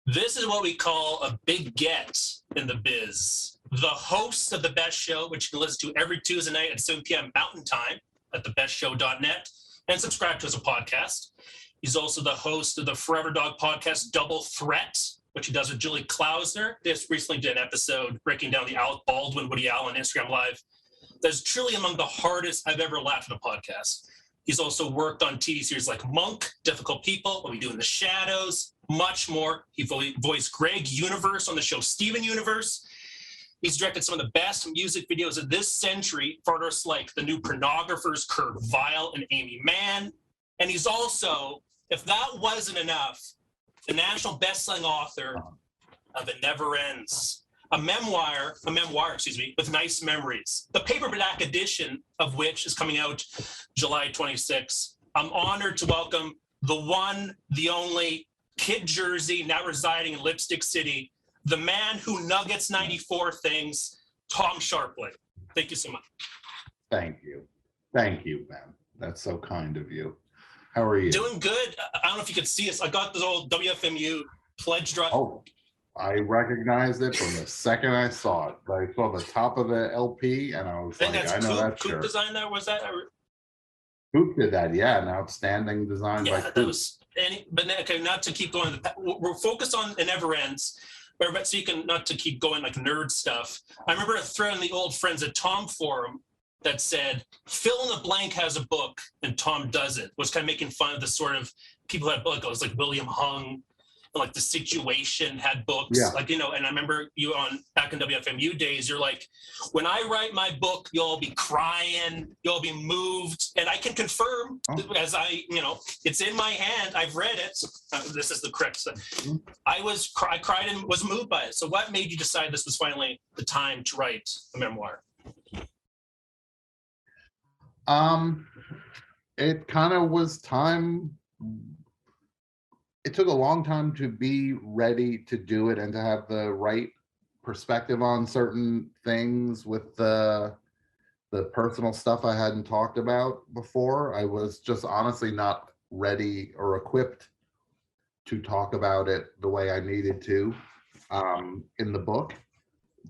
This is what we call a big get in the biz. The host of The Best Show, which you can listen to every Tuesday night at 7 p.m. Mountain Time at thebestshow.net and subscribe to as a podcast. He's also the host of the Forever Dog podcast, Double Threat, which he does with Julie Klausner. This recently did an episode breaking down the Alec Baldwin, Woody Allen Instagram Live. That's truly among the hardest I've ever laughed in a podcast. He's also worked on TV series like Monk, Difficult People, What We Do in the Shadows, much more. He voiced Greg Universe on the show Steven Universe. He's directed some of the best music videos of this century for artists like the new pornographers Kurt Vile and Amy Mann. And he's also, if that wasn't enough, the national best-selling author of It Never Ends, a memoir, with nice memories. The paperback edition of which is coming out July 26. I'm honored to welcome the one, the only, Kid Jersey, now residing in Lipstick City, the man who nuggets 94 things, Tom Scharpling. Thank you so much. Thank you, Ben. That's so kind of you. How are you? Doing good. I don't know if you could see us. I got this old WFMU pledge drive. Oh, I recognized it from the second I saw it. I saw the top of the LP, and I was like, I know that shirt. Coop design that, was that? Coop did that, yeah, an outstanding design by Coop. That was, but okay, not to keep going. We're focused on It Never Ends, but so you can, not to keep going like nerd stuff. I remember a thread on the old Friends at Tom forum that said, fill in the blank has a book and Tom doesn't, was kind of making fun of the sort of people that book. It was like William Hung, and like The Situation had books, like, you know, and I remember you on back in WFMU days, you're like, when I write my book, you'll be crying, you'll be moved. And I can confirm as I, you know, it's in my hand, I've read it. This is the correct stuff. I cried and was moved by it. So what made you decide this was finally the time to write a memoir? It kind of was time. It took a long time to be ready to do it and to have the right perspective on certain things with the personal stuff I hadn't talked about before. I was just honestly not ready or equipped to talk about it the way I needed to in the book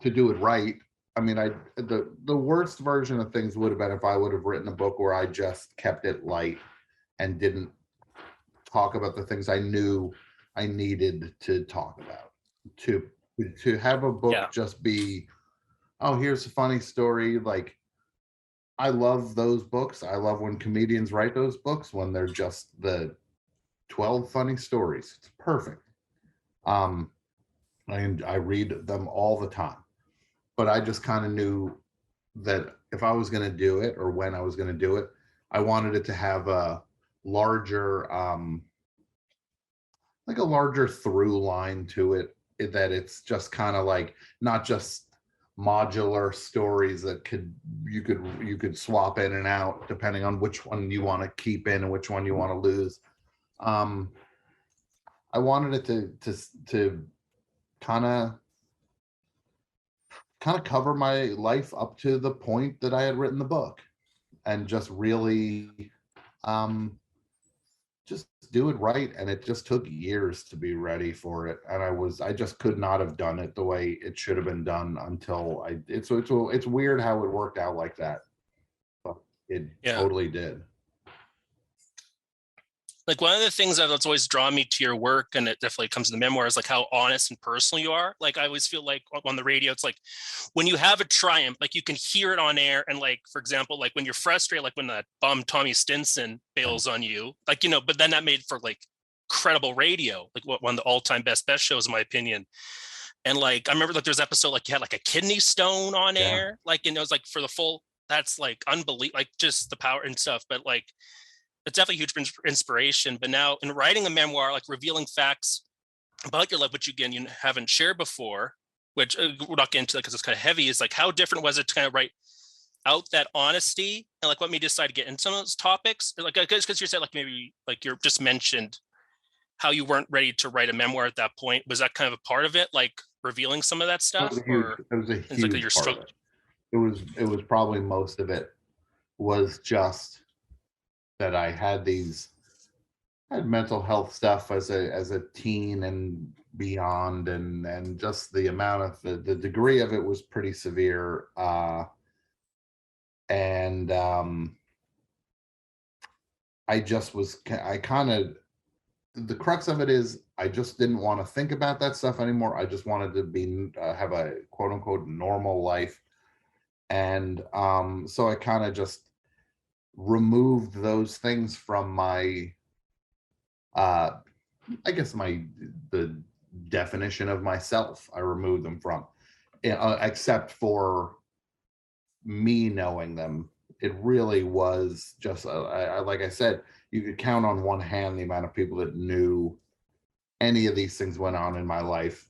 to do it right. I mean, the worst version of things would have been if I would have written a book where I just kept it light and didn't talk about the things I knew I needed to talk about. To have a book just be, oh, here's a funny story. Like, I love those books. I love when comedians write those books when they're just the 12 funny stories. It's perfect. I read them all the time. But I just kind of knew that if I was going to do it, or when I was going to do it, I wanted it to have a larger, like a larger through line to it, that it's just kind of like not just modular stories that you could swap in and out depending on which one you want to keep in and which one you want to lose. I wanted it to kind of cover my life up to the point that I had written the book, and just really just do it right. And it just took years to be ready for it, and I just could not have done it the way it should have been done until it's weird how it worked out like that, but it totally did. Like, one of the things that's always drawn me to your work, and it definitely comes in the memoir, is like how honest and personal you are. Like, I always feel like on the radio, it's like when you have a triumph, like you can hear it on air. And like, for example, like when you're frustrated, like when that bum Tommy Stinson bails on you, like, you know, but then that made for like credible radio, like one of the all-time best shows in my opinion. And like, I remember like there's an episode, like you had like a kidney stone on air, like, and it was like for the full, that's like unbelievable, like just the power and stuff. But like, it's definitely a huge inspiration. But now in writing a memoir, like revealing facts about your life, which again, you haven't shared before, which we're not getting into that because it's kind of heavy, is like, how different was it to kind of write out that honesty? And like, what made you decide to get into some of those topics? Like, because you said like, maybe like you just mentioned how you weren't ready to write a memoir at that point. Was that kind of a part of it? Like revealing some of that stuff? It was a huge part of it. It was probably most of it was just that I had these I had mental health stuff as a teen and beyond, and just the amount of the degree of it was pretty severe. And I just was I kind of the crux of it is I just didn't want to think about that stuff anymore. I just wanted to be have a quote unquote normal life, and so I kind of just removed those things from my uh I guess the definition of myself. I removed them from, except for me knowing them. It really was just like I said, you could count on one hand the amount of people that knew any of these things went on in my life.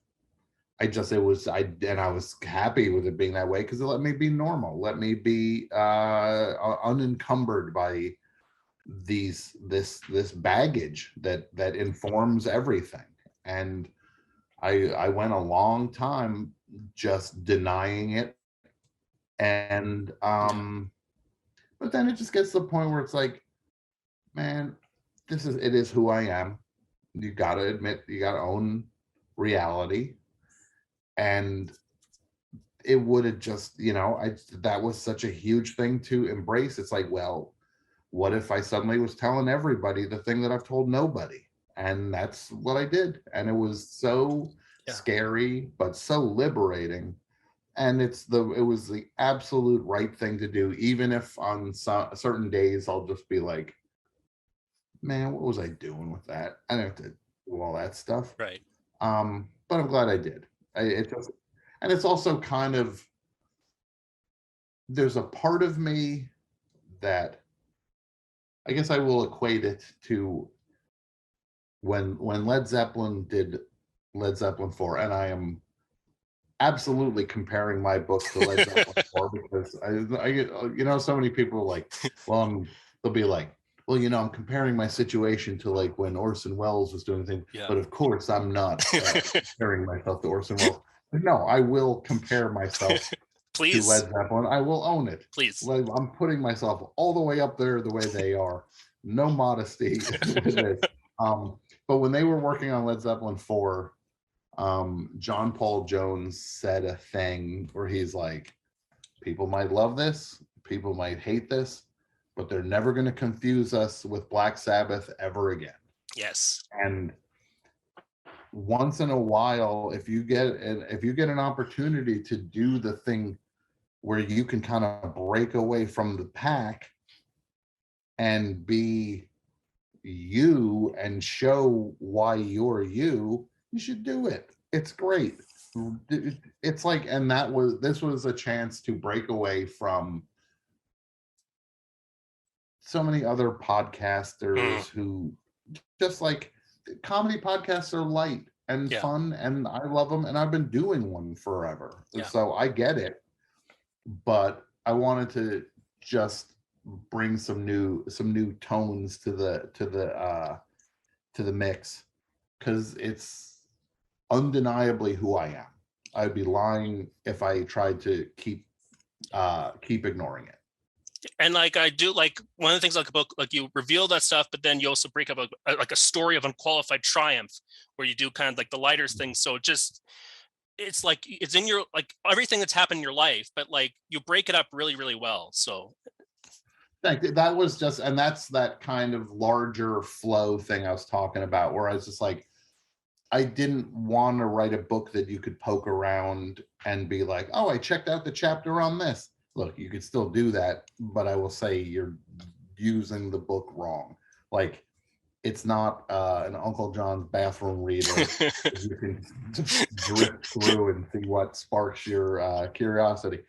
It was and I was happy with it being that way because it let me be normal, let me be unencumbered by this baggage that informs everything. And I went a long time just denying it. And but then it just gets to the point where it's like, man, it is who I am. You got to admit, you got to own reality. And it would have just, that was such a huge thing to embrace. It's like, well, what if I suddenly was telling everybody the thing that I've told nobody? And that's what I did. And it was so scary, but so liberating. And it was the absolute right thing to do, even if on certain days I'll just be like, man, what was I doing with that? I don't have to do all that stuff. Right. But I'm glad I did. And it's also kind of, there's a part of me that I guess I will equate it to when Led Zeppelin did Led Zeppelin 4, and I am absolutely comparing my book to Led Zeppelin 4 because I get, so many people are like, well, they'll be like, well, I'm comparing my situation to like when Orson Welles was doing things, but of course I'm not comparing myself to Orson Welles. But no, I will compare myself to Led Zeppelin. I will own it. Please. I'm putting myself all the way up there the way they are. No modesty with this. But when they were working on Led Zeppelin 4, John Paul Jones said a thing where he's like, people might love this, people might hate this, but they're never going to confuse us with Black Sabbath ever again. Yes. And once in a while, if you get an opportunity to do the thing where you can kind of break away from the pack and be you and show why you're you, you should do it. It's great. It's like, and this was a chance to break away from so many other podcasters who just like, comedy podcasts are light and fun, and I love them, and I've been doing one forever. So I get it, but I wanted to just bring some new tones to the mix, because it's undeniably who I am. I'd be lying if I tried to keep ignoring it. And like I do, like one of the things like a book, like you reveal that stuff, but then you also break up a story of unqualified triumph, where you do kind of like the lighter things. So it's like it's in your, like everything that's happened in your life, but like you break it up really, really well. So that was just, and that's that kind of larger flow thing I was talking about, where I was just like, I didn't want to write a book that you could poke around and be like, oh, I checked out the chapter on this. Look, you could still do that, but I will say you're using the book wrong. Like, it's not an Uncle John's bathroom reader. You can drift through and see what sparks your curiosity.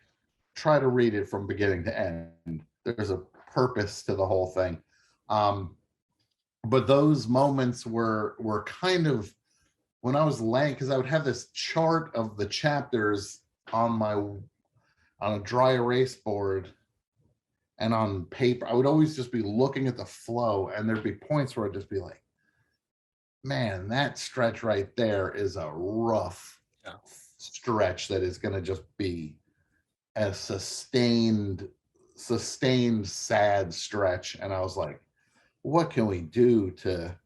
Try to read it from beginning to end. There's a purpose to the whole thing. But those moments were kind of, when I was laying, because I would have this chart of the chapters on a dry erase board and on paper. I would always just be looking at the flow, and there'd be points where I'd just be like, man, that stretch right there is a rough stretch that is going to just be a sustained sad stretch. And I was like, what can we do to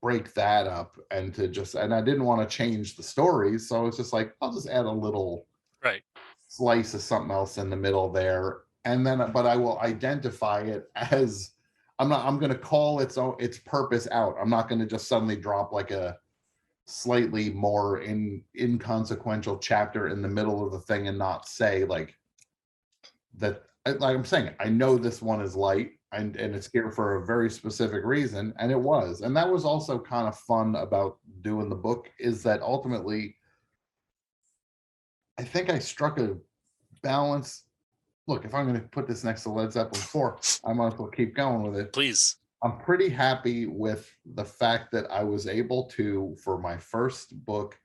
break that up and I didn't want to change the stories, so it's just like, I'll just add a little Right. slice of something else in the middle there, and then but I will identify it as I'm going to call its purpose out. I'm not going to just suddenly drop like a slightly more inconsequential chapter in the middle of the thing and not say like that. Like I'm saying, I know this one is light and it's here for a very specific reason, and it was. And that was also kind of fun about doing the book, is that ultimately I think I struck a balance. Look, if I'm going to put this next to Led Zeppelin 4, I might as well keep going with it. Please. I'm pretty happy with the fact that I was able to, for my first book,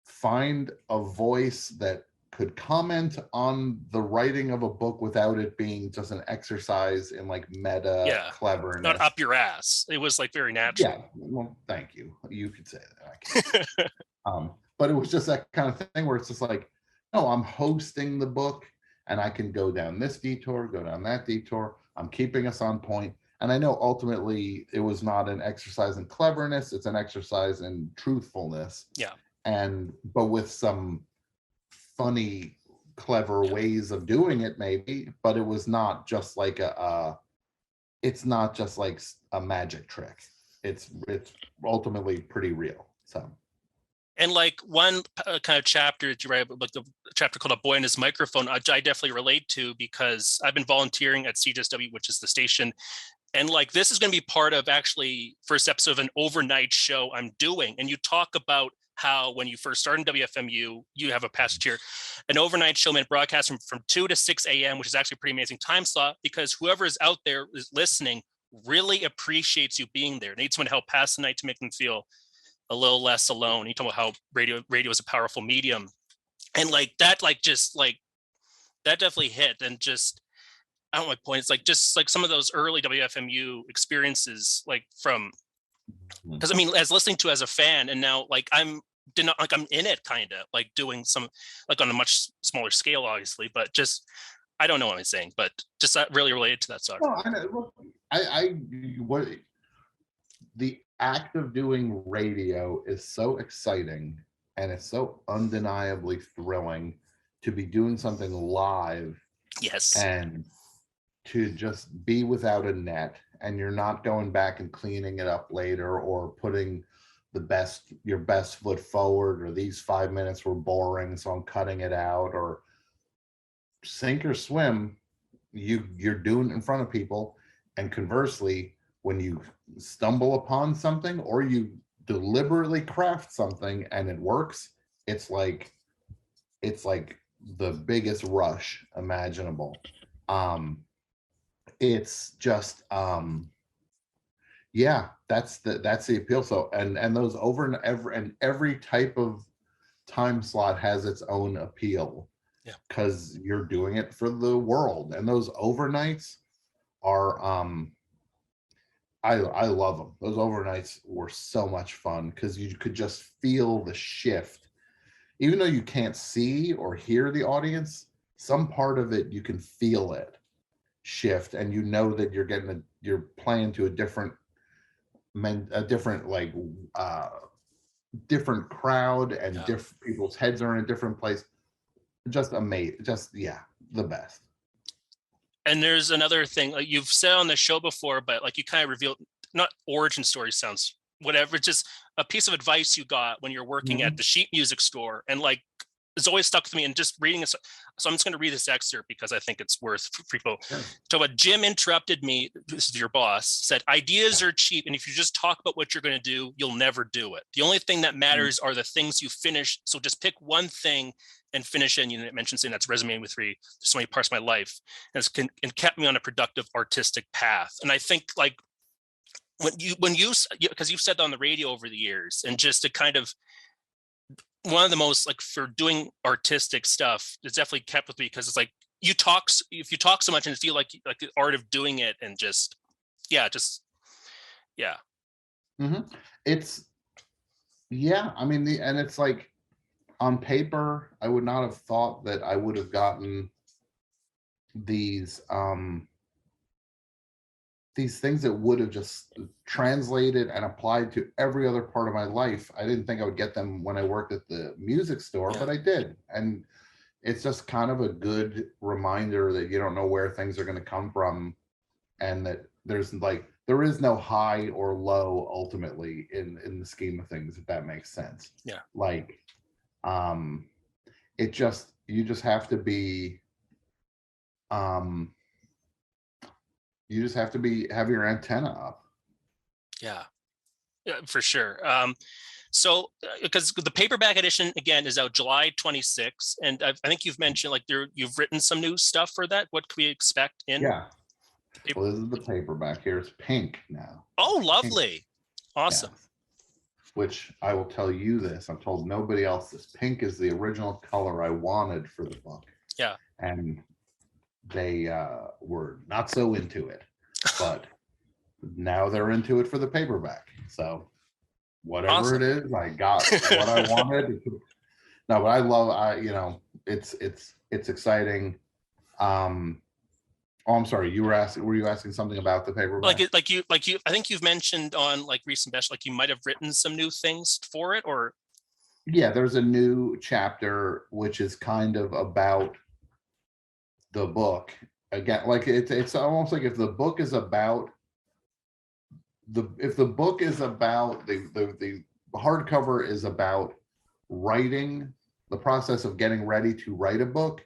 find a voice that could comment on the writing of a book without it being just an exercise in like meta cleverness. Not up your ass. It was like very natural. Yeah, well, thank you. You could say that. I can't. But it was just that kind of thing where it's just like, no, I'm hosting the book and I can go down this detour, go down that detour. I'm keeping us on point. And I know ultimately it was not an exercise in cleverness, it's an exercise in truthfulness. Yeah. But with some funny, clever ways of doing it, maybe, but it was not just like it's not just like a magic trick. It's ultimately pretty real. So. And like one kind of chapter that you write, like the chapter called "A Boy and His Microphone," I definitely relate to, because I've been volunteering at CJSW, which is the station. And like, this is going to be part of actually first episode of an overnight show I'm doing. And you talk about how when you first started in WFMU, you have a passage here, an overnight show meant broadcast from 2 to 6 a.m., which is actually a pretty amazing time slot, because whoever is out there is listening really appreciates you being there. They need someone to help pass the night to make them feel a little less alone. You talk about how radio is a powerful medium. And like that, like just like that definitely hit. And just, I don't know my point. It's like just like some of those early WFMU experiences, like from, because I mean, as listening to as a fan, and now like I'm in it kind of like doing some, like on a much smaller scale, obviously, but just, I don't know what I'm saying, but just that really related to that song. Well, what the act of doing radio is so exciting, and it's so undeniably thrilling to be doing something live. Yes. And to just be without a net, and you're not going back and cleaning it up later or putting your best foot forward, or these 5 minutes were boring so I'm cutting it out, or sink or swim, you're doing it in front of people. And conversely, when you stumble upon something or you deliberately craft something and it works, it's like the biggest rush imaginable. It's just yeah, that's the appeal. So and those every type of time slot has its own appeal. Yeah, because you're doing it for the world. And those overnights are I love them. Those overnights were so much fun because you could just feel the shift. Even though you can't see or hear the audience, some part of it you can feel it shift, and you know that you're playing to a different different crowd, and different people's heads are in a different place. Just amazing. Just the best. And there's another thing, like you've said on the show before, but like you kind of revealed, not origin story sounds whatever, just a piece of advice you got when you're working at the sheet music store, and like it's always stuck with me. And just reading this, so I'm just going to read this excerpt because I think it's worth for people. So what Jim interrupted me, this is your boss, said, ideas are cheap, and if you just talk about what you're going to do, you'll never do it. The only thing that matters are the things you finish. So just pick one thing and finish it. And you mentioned saying that's resonating with me so many parts of my life, and kept me on a productive artistic path. And I think like when you because you've said that on the radio over the years, and just to kind of, one of the most, like, for doing artistic stuff, it's definitely kept with me, because it's like if you talk so much and feel like the art of doing it, and just It's I mean and it's like, on paper I would not have thought that I would have gotten these these things that would have just translated and applied to every other part of my life. I didn't think I would get them when I worked at the music store, but I did. And it's just kind of a good reminder that you don't know where things are going to come from, and that there is no high or low ultimately in the scheme of things, if that makes sense. Yeah. Like, you just have to be, have your antenna up. Yeah, for sure. So because the paperback edition again is out July 26th, and I think you've mentioned like you've written some new stuff for that. What can we expect in? Yeah. Well, this is the paperback. Here it's pink now. Oh, lovely. Pink. Awesome. Yes. Which I will tell you this, I've told nobody else this. Pink is the original color I wanted for the book. Yeah. And they were not so into it, but now they're into it for the paperback. So whatever it is, I got what I wanted. No, but I love, it's exciting. Oh, I'm sorry. Were you asking something about the paperback? Like you, I think you've mentioned on like recent best, like you might have written some new things for it, or. Yeah, there's a new chapter, which is kind of about the book. Again, like it's almost like if the book is about the hardcover is about writing, the process of getting ready to write a book,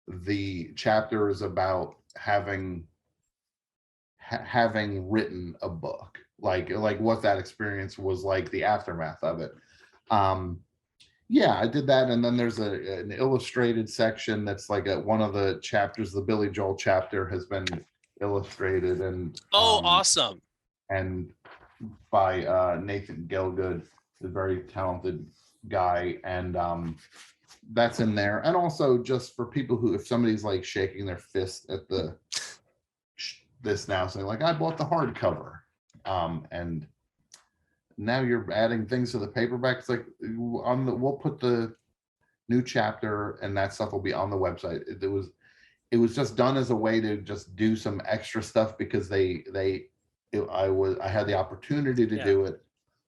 the chapter is about having written a book, like what that experience was like, the aftermath of it. Yeah, I did that. And then there's an illustrated section that's like one of the chapters, the Billy Joel chapter has been illustrated, and awesome. And by Nathan Gilgood, a very talented guy, and that's in there. And also just for people who, if somebody's like shaking their fist at this now, saying like, I bought the hardcover, and now you're adding things to the paperback. It's like we'll put the new chapter and that stuff will be on the website. It was just done as a way to just do some extra stuff because I had the opportunity to do it,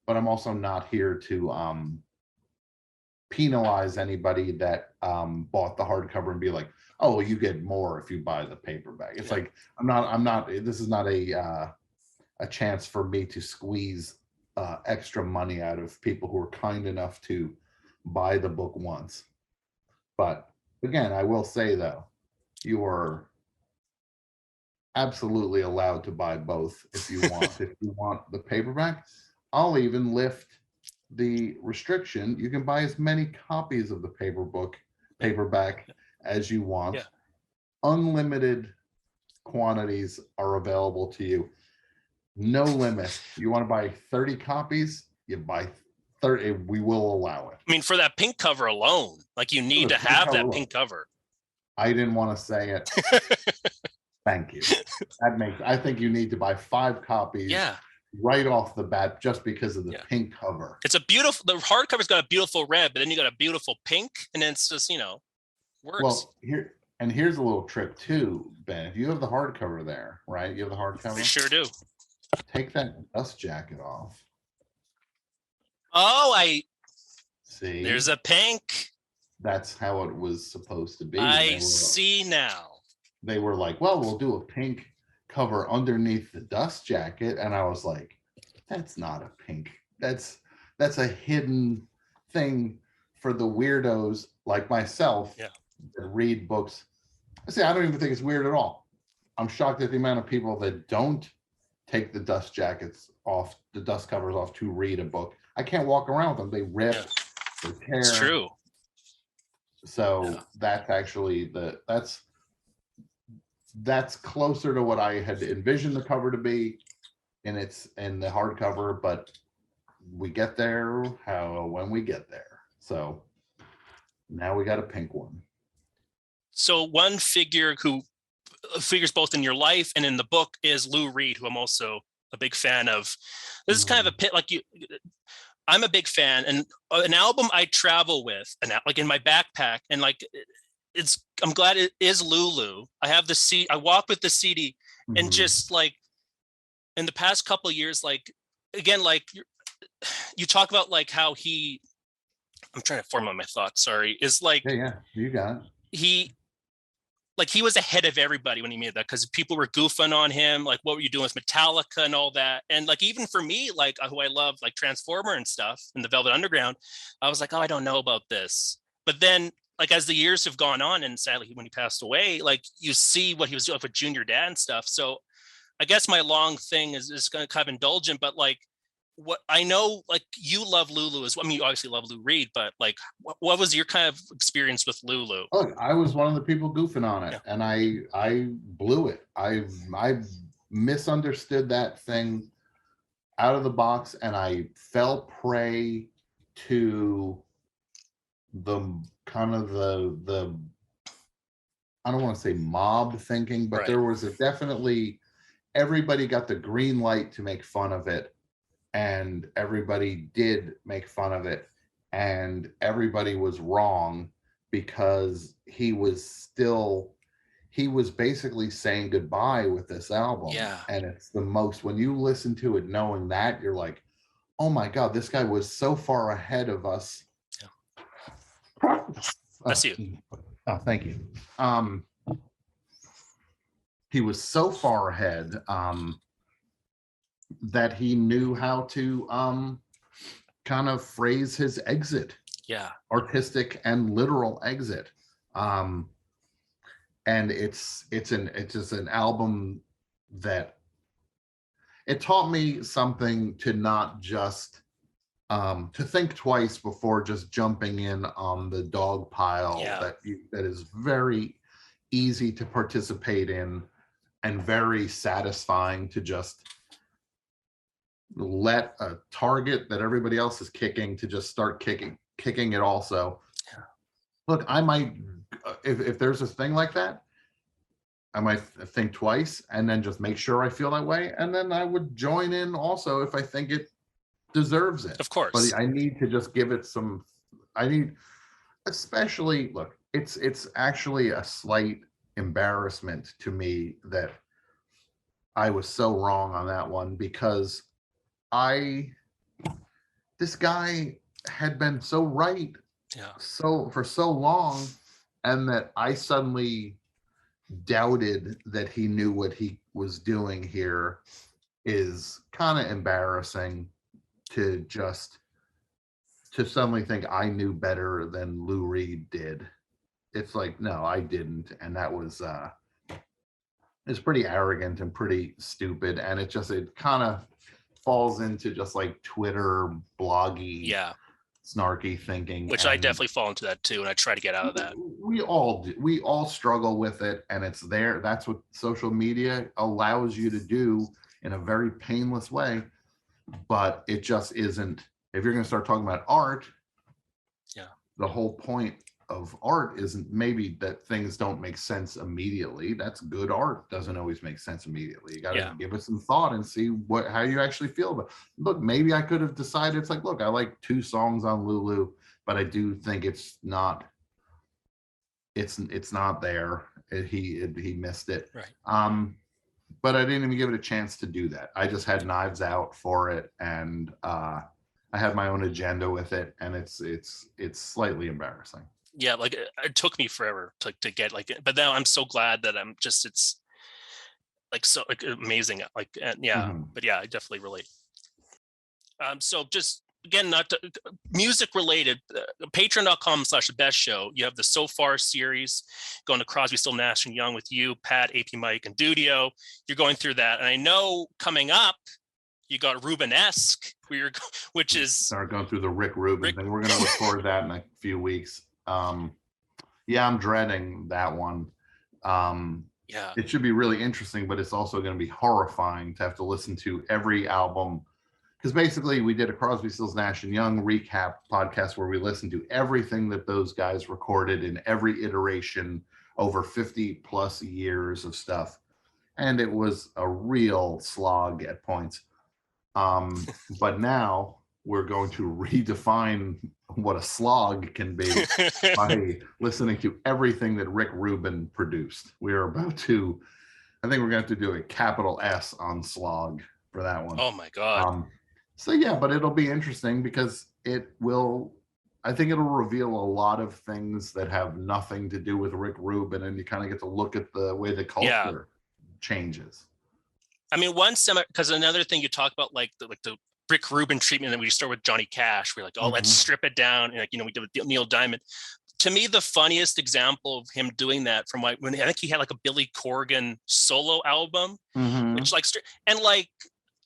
but I'm also not here to penalize anybody that bought the hardcover and be like, oh, well, you get more if you buy the paperback. It's like I'm not. This is not a chance for me to squeeze extra money out of people who are kind enough to buy the book once. But again, I will say though, you are absolutely allowed to buy both if you want. If you want the paperback, I'll even lift the restriction. You can buy as many copies of the paperback as you want. Yeah. Unlimited quantities are available to you. No limit. You want to buy 30 copies, you buy 30. We will allow it. I mean, for that pink cover alone, like you need to have that pink cover. I didn't want to say it. Thank you. I think you need to buy 5 copies. Yeah. Right off the bat, just because of the pink cover. It's the hardcover's got a beautiful red, but then you got a beautiful pink, and then it's just, works. Well, here's a little trick too, Ben. If you have the hardcover there, right? You have the hardcover. We sure do. Take that dust jacket off. Oh, I see. There's a pink. That's how it was supposed to be. I see now. They were like, well, we'll do a pink cover underneath the dust jacket, and I was like, that's not a pink. That's a hidden thing for the weirdos like myself that read books. I don't even think it's weird at all. I'm shocked at the amount of people that don't take the dust jackets off, the dust covers off to read a book. I can't walk around with them. They rip, they tear. It's true. So that's actually that's closer to what I had envisioned the cover to be, and it's in the hardcover, but we get there when we get there. So now we got a pink one. So one figure who figures both in your life and in the book is Lou Reed, who I'm also a big fan of. This is kind of a pit, like I'm a big fan, and an album I travel with, and like in my backpack, and like I'm glad it is Lulu. I have I walk with the CD, and just like in the past couple of years, like, again, like you talk about like how I'm trying to formulate my thoughts, sorry, is like, Yeah, you got it. he was ahead of everybody when he made that, because people were goofing on him, like, what were you doing with Metallica and all that. And like, even for me, like, who I love, like Transformer and stuff and the Velvet Underground, I was like, oh, I don't know about this. But then, like, as the years have gone on, and sadly when he passed away, like, you see what he was doing with Junior Dad and stuff. So I guess my long thing is kind of indulgent, but like, what I know, like, you love Lulu as well. I mean, you obviously love Lou Reed, but like, what was your kind of experience with Lulu? Look, I was one of the people goofing on it, Yeah. and I blew it. I misunderstood that thing out of the box, and I fell prey to the kind of the I don't want to say mob thinking, but Right. there was definitely everybody got the green light to make fun of it, and everybody did make fun of it, and everybody was wrong, because he was basically saying goodbye with this album. Yeah. And it's the most, when you listen to it knowing that, you're like, oh my God, this guy was so far ahead of us. Yeah. That's you. Oh, thank you. He was so far ahead that he knew how to kind of phrase his exit. Yeah. Artistic and literal exit. And it's just an album that it taught me something, to not just to think twice before just jumping in on the dog pile. Yeah. That is very easy to participate in, and very satisfying to just let a target that everybody else is kicking to just start kicking it also. Yeah. Look, I might, if there's a thing like that, I might think twice and then just make sure I feel that way, and then I would join in also if I think it deserves it. Of course. But I need to just give it some, especially, look, it's actually a slight embarrassment to me that I was so wrong on that one, because this guy had been so right for so long, and that I suddenly doubted that he knew what he was doing here is kind of embarrassing, to suddenly think I knew better than Lou Reed did. It's like, no, I didn't. And that was it's pretty arrogant and pretty stupid, and it kind of falls into just like Twitter bloggy, snarky thinking, which I definitely fall into that too, and I try to get out of that. We all do. We all struggle with it, and it's there. That's what social media allows you to do in a very painless way, but it just isn't. If you're going to start talking about art, the whole point of art isn't maybe that things don't make sense immediately. That's good art. Doesn't always make sense immediately. You got to give it some thought and see how you actually feel about it. Look, maybe I could have decided, it's like, look, I like 2 songs on Lulu, but I do think it's not there. He missed it. Right. But I didn't even give it a chance to do that. I just had Knives Out for it, and I had my own agenda with it, and it's slightly embarrassing. Yeah, like it took me forever to get like it, but now I'm so glad that it's like so like amazing, like, and but I definitely relate. So just again, not to, music related, patreon.com/thebestshow. You have the So Far series going to Crosby, Still, Nash and Young with you, Pat, AP Mike, and Dudio. You're going through that, and I know coming up you got Rubenesque, which is start going through the Rick Rubin thing. We're going to record that in a few weeks. I'm dreading that one. It should be really interesting, but it's also going to be horrifying to have to listen to every album, because basically we did a Crosby, Stills, Nash and Young recap podcast where we listened to everything that those guys recorded in every iteration over 50 plus years of stuff, and it was a real slog at points. But now we're going to redefine what a slog can be by listening to everything that Rick Rubin produced. We are about to, I think we're going to have to do a capital S on slog. for that one. Oh my God. So yeah, but it'll be interesting because I think it'll reveal a lot of things that have nothing to do with Rick Rubin, and you kind of get to look at the way the culture changes. I mean, because another thing you talk about, like the Rick Rubin treatment that we start with Johnny Cash, we're like, oh, let's strip it down. And like, we did with Neil Diamond. To me, the funniest example of him doing that from when I think he had like a Billy Corgan solo album, which like, and like,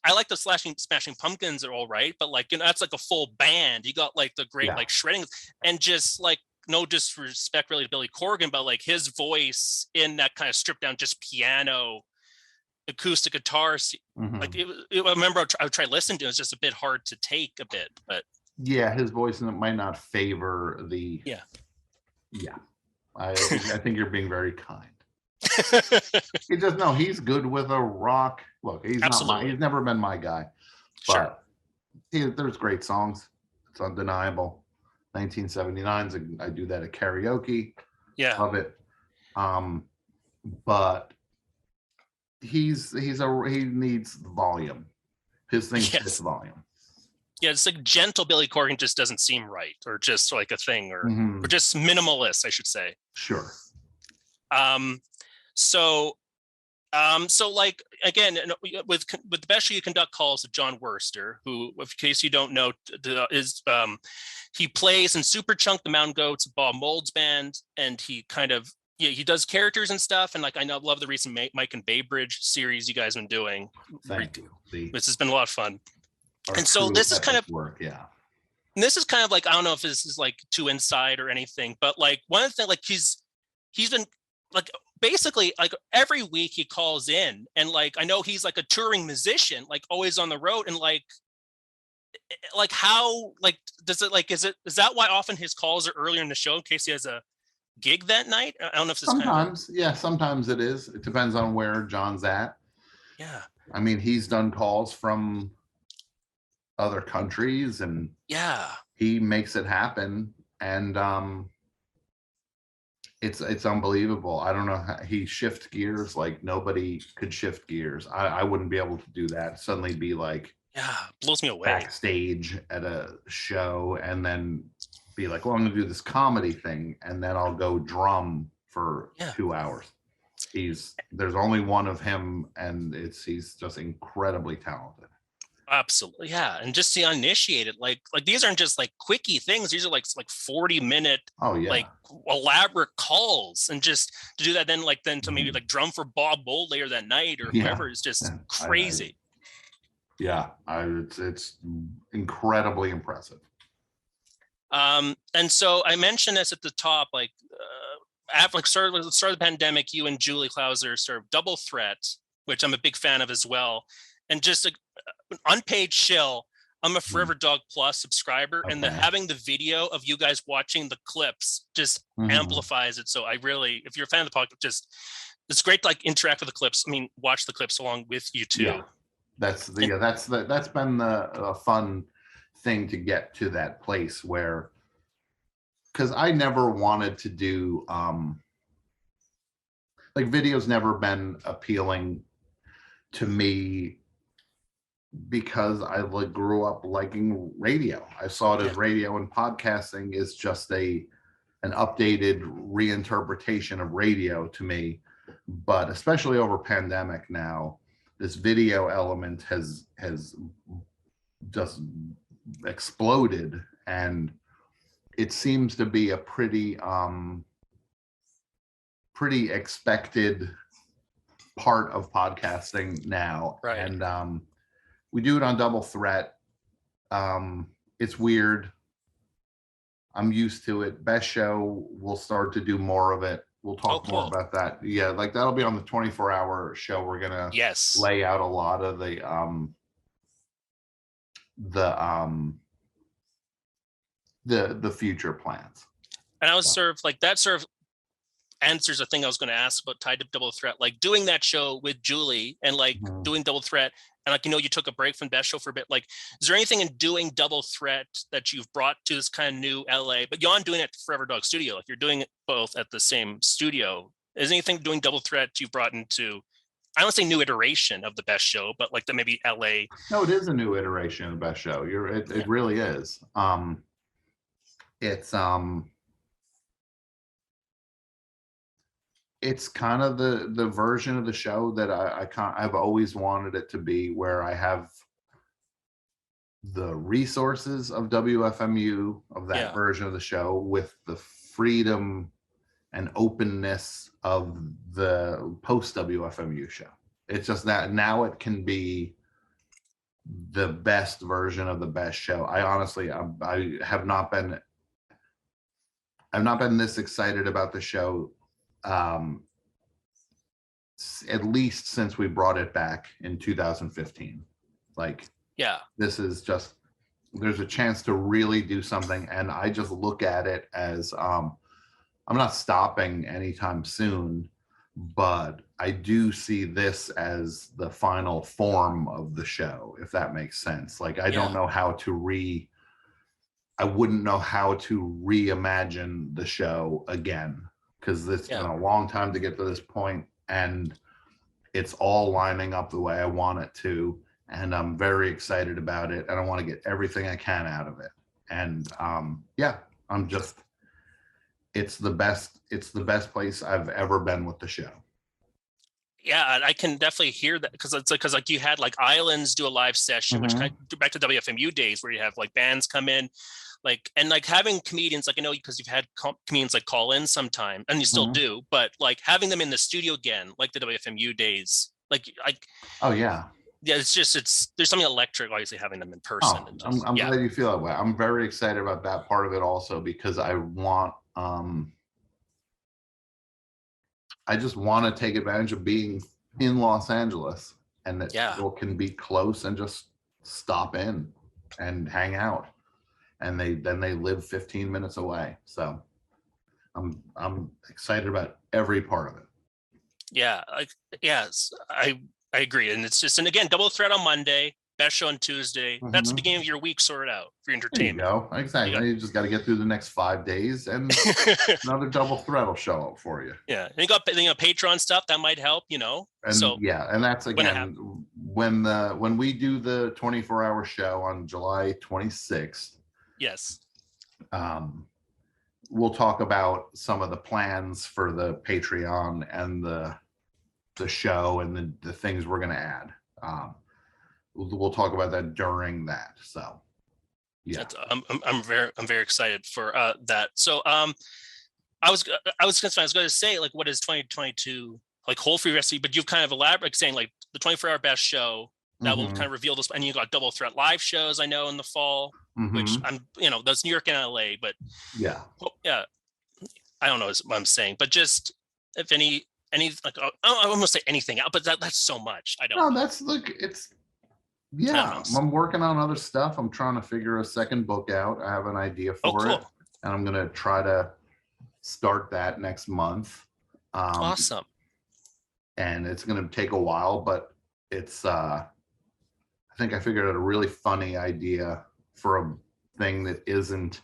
I like the Smashing Pumpkins are all right, but like, that's like a full band. You got like the great like shredding, and just like, no disrespect really to Billy Corgan, but like his voice in that kind of stripped down, just piano, acoustic guitar, like I remember I would try listening to it. It's just a bit hard to take a bit, but yeah, his voice might not favor the I think you're being very kind. He just he's good with a rock. Look, he's he's never been my guy, but there's great songs. It's undeniable. 1979's I do that at karaoke. Yeah, love it. But he needs volume. His thing fits volume. Yeah, it's like gentle Billy Corgan just doesn't seem right, or just like a thing, or just minimalist, I should say. Sure. So like, again, with the best show you conduct calls to John Worster, who, in case you don't know, is he plays in Superchunk, the Mountain Goats, Bob Mold's band, and he kind of he does characters and stuff. And like, I love the recent Mike and Baybridge series you guys have been doing. Thank you. This has been a lot of fun. And so this is kind of work, yeah. And this is kind of like, I don't know if this is like too inside or anything, but like one of the things, like he's been like basically like every week he calls in, and like I know he's like a touring musician, like always on the road, and like how like does it like is that why often his calls are earlier in the show in case he has a gig that night? I don't know if this sometimes sometimes it is. It depends on where John's at. Yeah, I mean, he's done calls from other countries, and he makes it happen, and it's unbelievable. I don't know how he shifts gears like nobody could shift gears. I wouldn't be able to do that. Suddenly be like blows me away backstage at a show and then be like, well, I'm gonna do this comedy thing, and then I'll go drum for 2 hours. There's only one of him, and he's just incredibly talented. Absolutely, yeah. And just the uninitiated, like these aren't just like quickie things. These are like 40-minute, like elaborate calls, and just to do that, then to maybe like drum for Bob Mould later that night or whoever is just crazy. It's incredibly impressive. And so I mentioned this at the top, like after the start of the pandemic, you and Julie Klauser sort of Double Threat, which I'm a big fan of as well. And just an unpaid shill, I'm a Forever Dog Plus subscriber, and having the video of you guys watching the clips just amplifies it. So I really, if you're a fan of the podcast, it's great to like interact with the clips. I mean, watch the clips along with you too. Yeah. That's been the fun thing to get to that place where, because I never wanted to do like video's never been appealing to me, because I grew up liking radio. I saw it as radio, and podcasting is just an updated reinterpretation of radio to me. But especially over pandemic now, this video element has just exploded, and it seems to be a pretty expected part of podcasting now. Right. And we do it on Double Threat. It's weird. I'm used to it. Best Show, we'll start to do more of it. We'll talk more about that. Yeah, like that'll be on the 24-hour show. We're gonna lay out a lot of the future plans. And I was sort of answers a thing I was going to ask about tied to Double Threat, like doing that show with Julie and like doing Double Threat, and like you took a break from Best Show for a bit. Like, is there anything in doing Double Threat that you've brought to this kind of new LA? But you're doing it at Forever Dog Studio, like you're doing it both at the same studio. Is anything doing Double Threat you've brought into I don't say new iteration of the best show, but like the maybe LA. No, it is a new iteration of the best show. It really is. It's kind of the version of the show that I've always wanted it to be, where I have the resources of WFMU, of that version of the show, with the freedom and openness of the post WFMU show. It's just that now it can be the best version of the best show. I honestly, I have not been, I've not been this excited about the show, at least since we brought it back in 2015. Like, this is just, there's a chance to really do something, and I just look at it as I'm not stopping anytime soon, but I do see this as the final form of the show, if that makes sense. Like, I don't know how to I wouldn't know how to reimagine the show again, because it's been a long time to get to this point, and it's all lining up the way I want it to, and I'm very excited about it, and I want to get everything I can out of it. And I'm just, it's the best place I've ever been with the show. Yeah, I can definitely hear that, because it's like you had like Islands do a live session, which kind of back to WFMU days, where you have like bands come in, like, and like having comedians, like, I know because you've had comedians like call in sometime, and you still do, but like having them in the studio again, like the WFMU days, like oh yeah, it's there's something electric, obviously, having them in person. I'm glad you feel that way. I'm very excited about that part of it also, because I want I just want to take advantage of being in Los Angeles, and that people can be close and just stop in and hang out, and then they live 15 minutes away. So I'm excited about every part of it. Yeah, I agree. And it's just, and again, double threat on Monday, best show on Tuesday. That's the beginning of your week sorted out for your entertainment. There you go. Exactly. You just got to get through the next 5 days, and another double threat will show up for you. Yeah. And you got Patreon stuff that might help, And so and that's again when we do the 24-hour show on July 26th. Yes. We'll talk about some of the plans for the Patreon and the show, and the things we're going to add. We'll talk about that during that. So yeah, I'm very excited for that. So I was going to say, like, what is 2022 like hold for your rest of you, but you've kind of elaborated, like, saying like the 24-hour best show that will kind of reveal this, and you got double threat live shows, I know, in the fall, which I'm, that's New York and LA, but I don't know what I'm saying, but just if any like, I won't say anything out, but that's so much. I don't know. That's I'm working on other stuff. I'm trying to figure a second book out. I have an idea for it, and I'm going to try to start that next month. Awesome. And it's going to take a while, but it's I think I figured out a really funny idea for a thing that isn't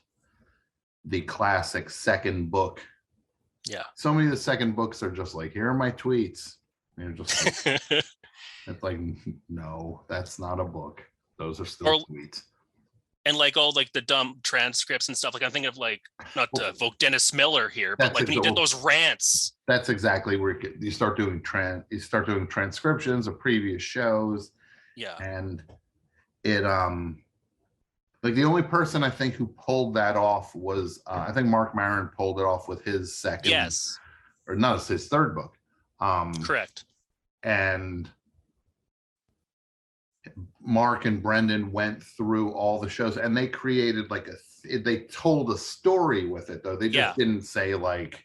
the classic second book. Yeah. So many of the second books are just like, here are my tweets. And you're just like, it's like, no, that's not a book. Those are still tweets. And like all like the dumb transcripts and stuff. Like I'm thinking of, like, not to evoke Dennis Miller here, but like when he did those rants. That's exactly where you start doing transcriptions of previous shows. Yeah. And it like the only person I think who pulled that off was I think Mark Maron pulled it off with his second, or no, it's his third book. Correct. And Mark and Brendan went through all the shows, and they created like they told a story with it, though. They just didn't say like,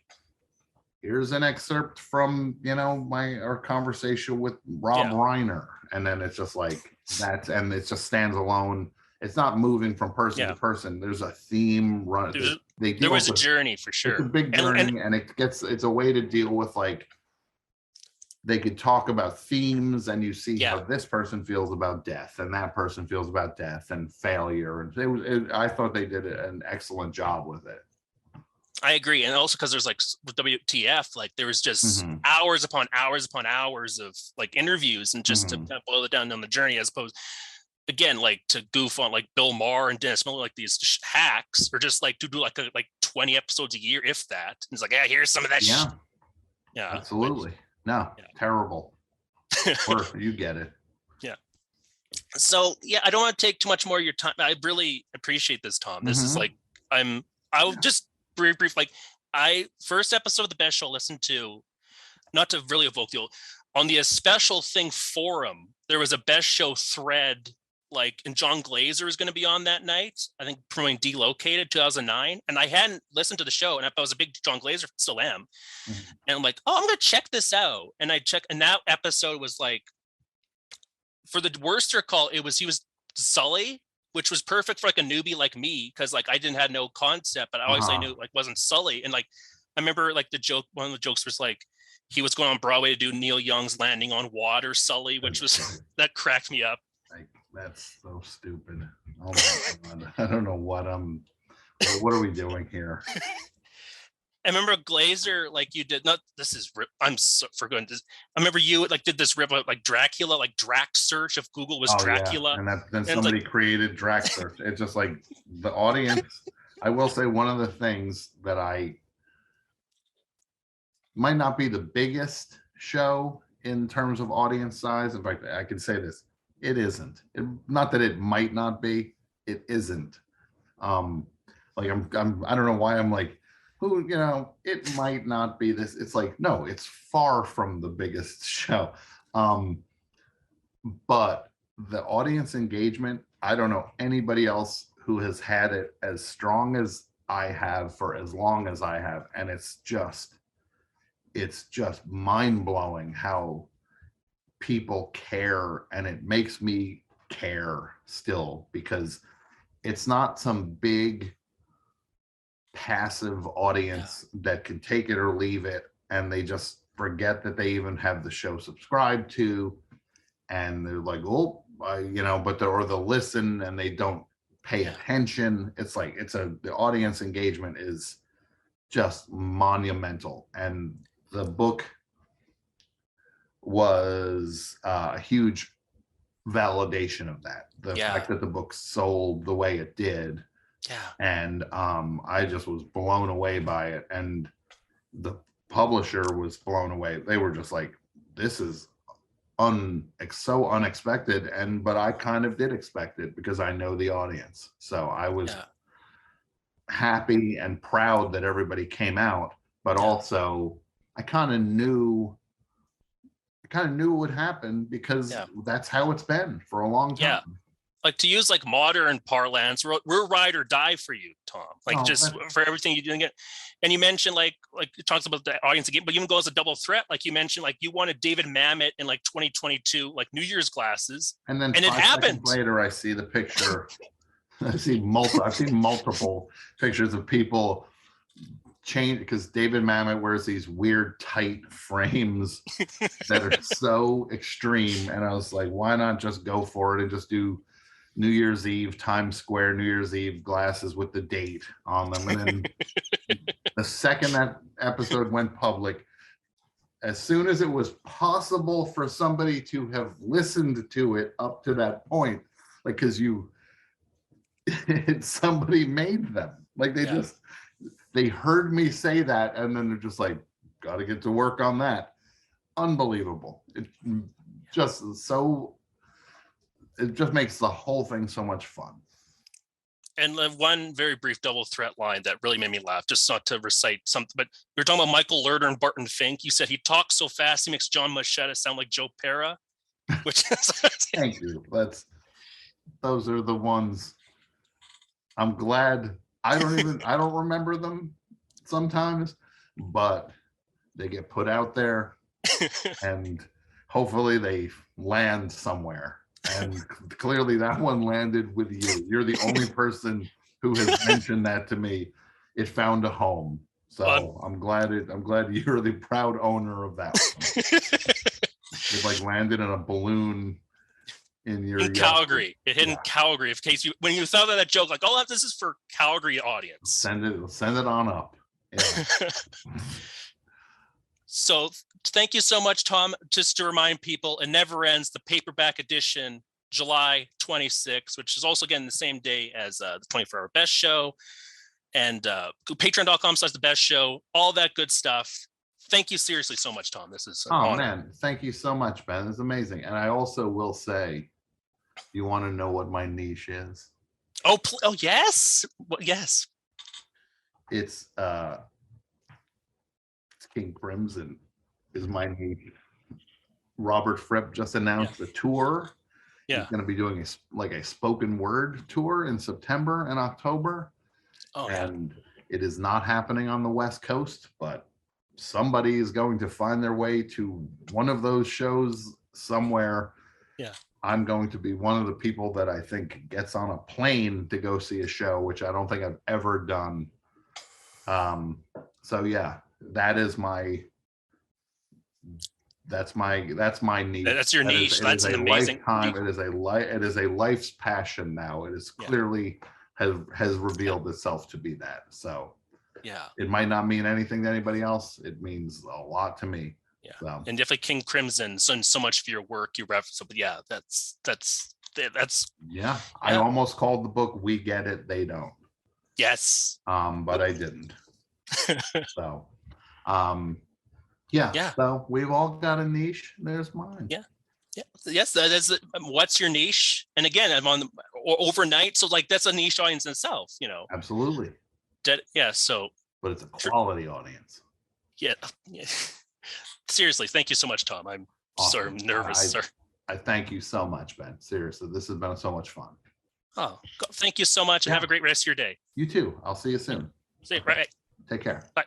here's an excerpt from our conversation with Rob Reiner, and then it's just like and it just stands alone. It's not moving from person to person. There's a theme run. There was a journey for sure. It's a big journey, and it's a way to deal with, like, they could talk about themes, and you see how this person feels about death, and that person feels about death and failure. And I thought they did an excellent job with it. I agree. And also because there's like with WTF, like there was just hours upon hours upon hours of like interviews and just to kind of boil it down on the journey, as opposed again, like to goof on like Bill Maher and Dennis Miller, like these hacks, or just like to do like 20 episodes a year, if that. And it's like, yeah, here's some of that. Yeah, yeah, absolutely. Terrible. Or you get it. Yeah. So yeah, I don't want to take too much more of your time. I really appreciate this, Tom. This is like, I'll just brief, like first episode of the Best Show, listen to, not to really evoke the old, on the Special Thing forum, there was a Best Show thread, like, and John Glazer was going to be on that night, I think promoting Delocated 2009. And I hadn't listened to the show, and I was a big John Glazer, still am. And I'm like, oh, I'm going to check this out. And I checked, and that episode was like, for the Worcester call, he was Sully, which was perfect for like a newbie like me, because like I didn't have no concept, but I always I knew like wasn't Sully. And like I remember like one of the jokes was like he was going on Broadway to do Neil Young's Landing on Water, Sully, which was that cracked me up. Like, that's so stupid. Oh my God. I don't know what are we doing here? I remember Glazer, like you did not. This is I'm so for goodness. I remember you like did this rip about like Dracula, like Drac search if Google was Dracula, and then somebody like, created Drac search. It's just like the audience. I will say one of the things that I might not be the biggest show in terms of audience size. In fact, I can say this: it isn't. Not that it might not be. It isn't. Like I don't know why I'm like. Who, it might not be this. It's like, no, it's far from the biggest show. But the audience engagement, I don't know anybody else who has had it as strong as I have for as long as I have. And it's just mind-blowing how people care, and it makes me care still, because it's not some big passive audience that can take it or leave it, and they just forget that they even have the show subscribed to, and they're like, oh, but they'll listen and they don't pay attention. It's like the audience engagement is just monumental, and the book was a huge validation of that. The fact that the book sold the way it did. And I just was blown away by it, and the publisher was blown away. They were just like, this is so unexpected, but I kind of did expect it because I know the audience. So I was happy and proud that everybody came out, but also I kind of knew it would happen, because that's how it's been for a long time. Like, to use like modern parlance, we're ride or die for you, Tom. Like, for everything you're doing. And you mentioned like it talks about the audience again, but you even go as a double threat. Like you mentioned, like you wanted David Mamet in like 2022, like New Year's glasses, and it happened. Later, I see the picture. I've seen multiple pictures of people change, because David Mamet wears these weird tight frames that are so extreme, and I was like, why not just go for it and just do New Year's Eve, Times Square, New Year's Eve glasses with the date on them. And then the second that episode went public, as soon as it was possible for somebody to have listened to it up to that point, like, because somebody made them. Like, they heard me say that, and then they're just like, got to get to work on that. Unbelievable. It just makes the whole thing so much fun. And one very brief double threat line that really made me laugh, just not to recite something, but we were talking about Michael Lerner and Barton Fink. You said he talks so fast he makes John Machetta sound like Joe Pera, which is thank you. Those are the ones. I'm glad I don't remember them sometimes, but they get put out there and hopefully they land somewhere. And clearly that one landed with you. You're the only person who has mentioned that to me. It found a home. So I'm glad you're the proud owner of that one. It like landed in a balloon in Calgary. It hit in Calgary. In case when you thought of that joke, like, oh, this is for Calgary audience. Send it on up. Yeah. So thank you so much, Tom. Just to remind people, It Never Ends, the paperback edition, July 26th, which is also again the same day as the 24-hour best show. And patreon.com/the best show, all that good stuff. Thank you seriously so much, Tom. This is an honor. Man, thank you so much, Ben. It's amazing. And I also will say, you want to know what my niche is? Oh yes. Well, yes. It's King Crimson is my niche. Robert Fripp just announced a tour. Yeah. He's going to be doing a spoken word tour in September and October. Oh, and it is not happening on the West Coast, but somebody is going to find their way to one of those shows somewhere. Yeah. I'm going to be one of the people that I think gets on a plane to go see a show, which I don't think I've ever done. So yeah, that's my niche. That's your niche. That's an amazing lifetime. It is a life's passion now. It is clearly has revealed itself to be that. So yeah, it might not mean anything to anybody else. It means a lot to me. Yeah. So. And definitely King Crimson, so much for your work, you reference. But yeah, that's yeah. I almost called the book "We Get It, They Don't." Yes. But I didn't. So yeah. So we've all got a niche. There's mine. Yeah. Yes, that is. What's your niche? And again, I'm on overnight, so like that's a niche audience in itself, Absolutely. Yeah. So, but it's a quality audience. Yeah. Seriously, thank you so much, Tom. I'm so nervous, sir. I thank you so much, Ben. Seriously, this has been so much fun. Oh, thank you so much, and have a great rest of your day. You too. I'll see you soon. See you. Right. Take care. Bye.